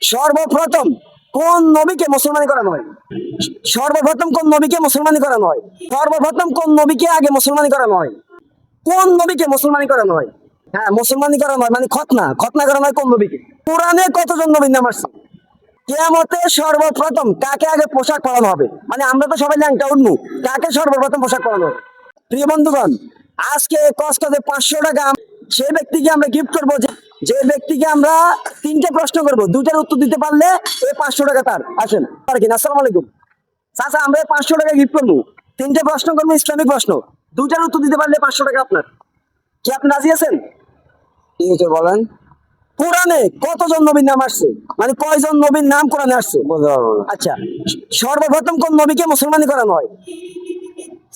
সর্বপ্রথম কোন নবীকে মুসলমানি করানো হয়? সর্বপ্রথম কোন নবীকে মুসলমানি করানো হয়? সর্বপ্রথম কোন নবীকে আগে মুসলমানি করানো হয়? কোন নবীকে মুসলমানি করানো হয়? হ্যাঁ, মুসলমানি করানো হয় মানে খতনা খতনা করানো হয় কোন নবীকে? কোরআনে কতজন নবীর নাম আসছে? কিয়ামতে সর্বপ্রথম কাকে আগে পোশাক পরানো হবে? মানে আমরা তো সবাই ল্যাংটা উঠবো, কাকে সর্বপ্রথম পোশাক পরানো হবে? প্রিয় বন্ধুগণ, আজকে কষ্টে 500 টাকা সে ব্যক্তিকে আমরা গিফট করবো, যে ব্যক্তিকে আমরা 3টে প্রশ্ন করবো, 2টার উত্তর দিতে পারলে এই 500 টাকা তার। আসেন আর কিনা। আসসালামু আলাইকুম চাচা, আমরা 500 টাকা গিফট করবো, 3টে প্রশ্ন করবো, ইসলামিক প্রশ্ন, 2টার উত্তর দিতে পারলে 500 টাকা আপনার। কি আপনি রাজি আছেন? ঠিক আছে, বলেন। কোরআনে কতজন নবীর নাম আসছে? মানে কয়জন নবীর নাম কোরআনে আসছে? বলতে পারবো না। আচ্ছা, সর্বপ্রথম কোন নবীকে মুসলমানি করানো হয়?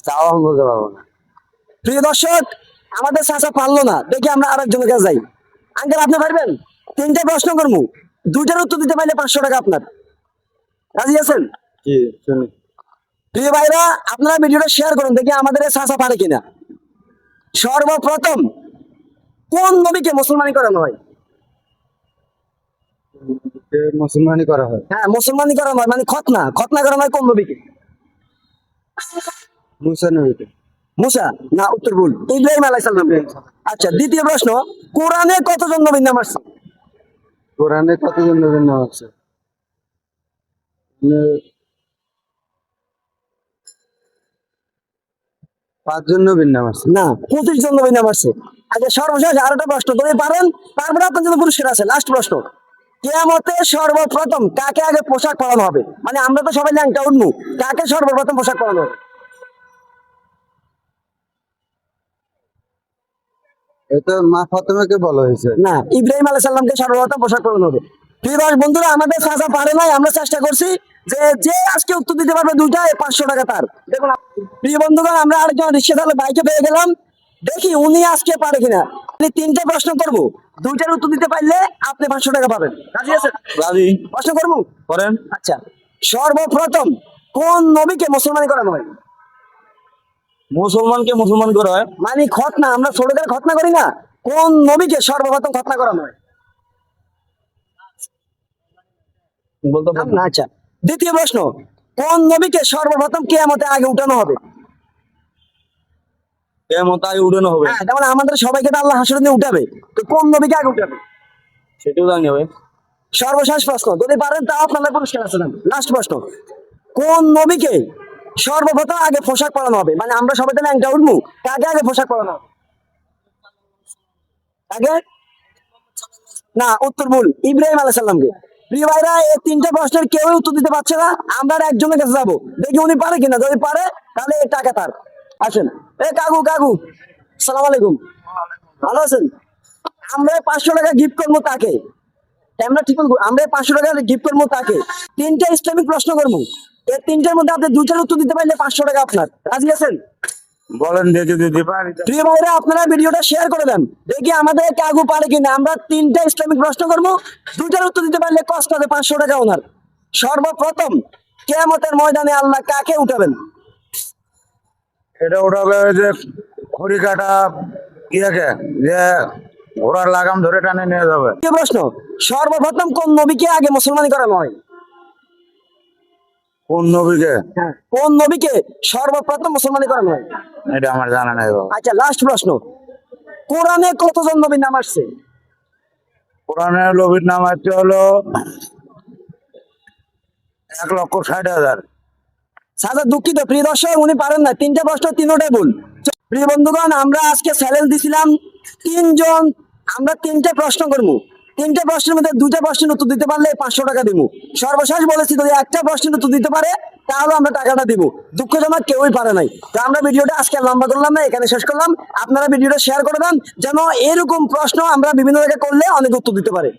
তাও আমি বলতে পারবো না। প্রিয় দর্শক, আমাদের চাচা পারলো না, দেখি আমরা আরেকজনের কাছে যাই। আঙ্কেল, আপনি পারবেন? 3টে প্রশ্ন করবো, 2টার উত্তর দিতে পারলে 500 টাকা আপনার। রাজি আছেন? জি, শুনি। প্রিয় ভাইরা, আপনারা ভিডিওটা শেয়ার করুন, দেখি আমাদের চাচা পারে কিনা। সর্বপ্রথম কোন নবীকে মুসলমানি করানো হয়? মুসলমানি করা হয়। হ্যাঁ, মুসলমানি করানো হয় মানে খতনা খতনা করানো হয় কোন নবীকে? মুসা নবীকে। মুসা না, উত্তর ভুল, ইব্রাহিম আলাইহিস সালাম। আচ্ছা, দ্বিতীয় প্রশ্ন, কোরআনে কতজন নবীর নাম আসছে? কোরআনে কতজন নবীর নাম আছে? 5জন নবীর নাম আছে। না, 25 জন নবীর নাম আসছে। আচ্ছা, সর্বশেষ আরেকটা প্রশ্ন যদি পারেন, তারপরে আপনার জন্য পুরস্কার আছে। লাস্ট প্রশ্ন, কিয়ামতে সর্বপ্রথম কাকে আগে পোশাক পরানো হবে? মানে আমরা তো সবাই ল্যাংটা উঠবো, কাকে সর্বপ্রথম পোশাক পরানো হবে? এটা মা ফাতেমাকে বলা হয়েছে। না, ইব্রাহিম আলাইহিস সালামকে সর্বপ্রথম পোশাক পরানো হবে। প্রিয় বন্ধুরা, আমাদের চাচা পারে নাই, আমরা চেষ্টা করছি, যে যে আজকে উত্তর দিতে পারবে 2টায় 500 টাকা তার। দেখুন প্রিয় বন্ধুগণ, আমরা আরেকজন রিক্সা চালক বাইকে পেয়ে গেলাম, দেখি উনি আজকে পারে কিনা। 3টে প্রশ্ন করবো, 2টার উত্তর দিতে পারলে আপনি 500 টাকা পাবেন। রাজি আছেন? রাজি। প্রশ্ন করবো, করেন। আচ্ছা, সর্বপ্রথম কোন নবীকে মুসলমানি করানো হয়? মুসলমানকে মুসলমান করা হয়। মানে খতনা, আমরা ছোটদের খতনা করি না, কোন নবীকে সর্বপ্রথম খতনা করানো হয়? বলতে পারবো না। আচ্ছা, দ্বিতীয় প্রশ্ন, কোন নবীকে সর্বপ্রথম কিয়ামতে আগে উঠানো হবে? কেমন তাই উড়ানো হবে। হ্যাঁ, যেমন আমাদের সবাইকে তো আল্লাহ হাসরে নিয়ে উঠাবে, তো কোন নবীকে আগে উঠাবে? সেটাও জানি হবে। সর্বশেষ প্রশ্ন, যদি পারেন তাও আপনাদের পুরস্কার আছে। লাস্ট প্রশ্ন, কোন নবীকে সর্বপ্রথম আগে পোশাক পরানো হবে? মানে আমরা সবাই তো ল্যাংটা উঠবো, কাকে আগে পোশাক পরানো হবে? আগে না, উত্তর ভুল, ইব্রাহিম আলাইহিস সালামকে। প্রিয় ভাইরা, এই 3টে প্রশ্নের কেউই উত্তর দিতে পারছে না, আমরা আর একজনের কাছে যাবো, দেখি উনি পারে কিনা। যদি পারে তাহলে এই টাকা তার। আসেন, এ কাকু কাকু, সালাম আলাইকুম, ভালো আছেন? আমরা 500 টাকা গিফট করবো তাকে। আমরা ঠিক বলবো, আমরা 500 টাকা গিফট করবো তাকে। 3টে ইসলামিক প্রশ্ন করবো, এই 3টের মধ্যে আপনি 2টার উত্তর দিতে পারলে 500 টাকা আপনার। রাজি আছেন? বলেন দিয়ে দিতে পারি। প্রিয় ভাইরা, আপনারা ভিডিওটা শেয়ার করে দেন, দেখি আমাদের কাকু পারে কিনা। আমরা 3টে ইসলামিক প্রশ্ন করবো, 2টার উত্তর দিতে পারলে কষ্ট হবে 500 টাকা ওনার। সর্বপ্রথম কিয়ামতের ময়দানে আল্লাহ কাকে উঠাবেন? এটা উঠাবে ওই যে খড়ি কাটা ইয়াকে, যে ঘোড়ার লাগাম ধরে টানে নিয়ে যাবে। দ্বিতীয় প্রশ্ন, সর্বপ্রথম কোন নবীকে আগে মুসলমানি করানো হয়? কোন নবীকে? হ্যাঁ, কোন নবীকে সর্বপ্রথম মুসলমানি করানো হয়? এটা আমার জানা নাই বাবা। আচ্ছা, লাস্ট প্রশ্ন, কোরআনে কতজন নবীর নাম আসছে? কোরআনের নবীর নাম হচ্ছে হলো 1,60,000। সাজা দুঃখিত প্রিয় দর্শক, উনি পারেন না, 3টে প্রশ্ন 3টাই ভুল। প্রিয় বন্ধুগণ, আমরা আজকে চ্যালেঞ্জ দিছিলাম 3জন, আমরা 3টে প্রশ্ন করবো, 3টে প্রশ্নের মধ্যে 2টা প্রশ্নের উত্তর দিতে পারলে 500 টাকা দিব। সর্বশেষ বলেছি, যদি একটা প্রশ্নের উত্তর দিতে পারে তাহলে আমরা টাকাটা দিব। দুঃখজনক কেউই পারে নাই। তো আমরা ভিডিওটা আজকে লম্বা করলাম না, এখানে শেষ করলাম। আপনারা ভিডিওটা শেয়ার করে দেন, যেন এরকম প্রশ্ন আমরা বিভিন্ন জায়গায় করলে অনেক উত্তর দিতে পারে।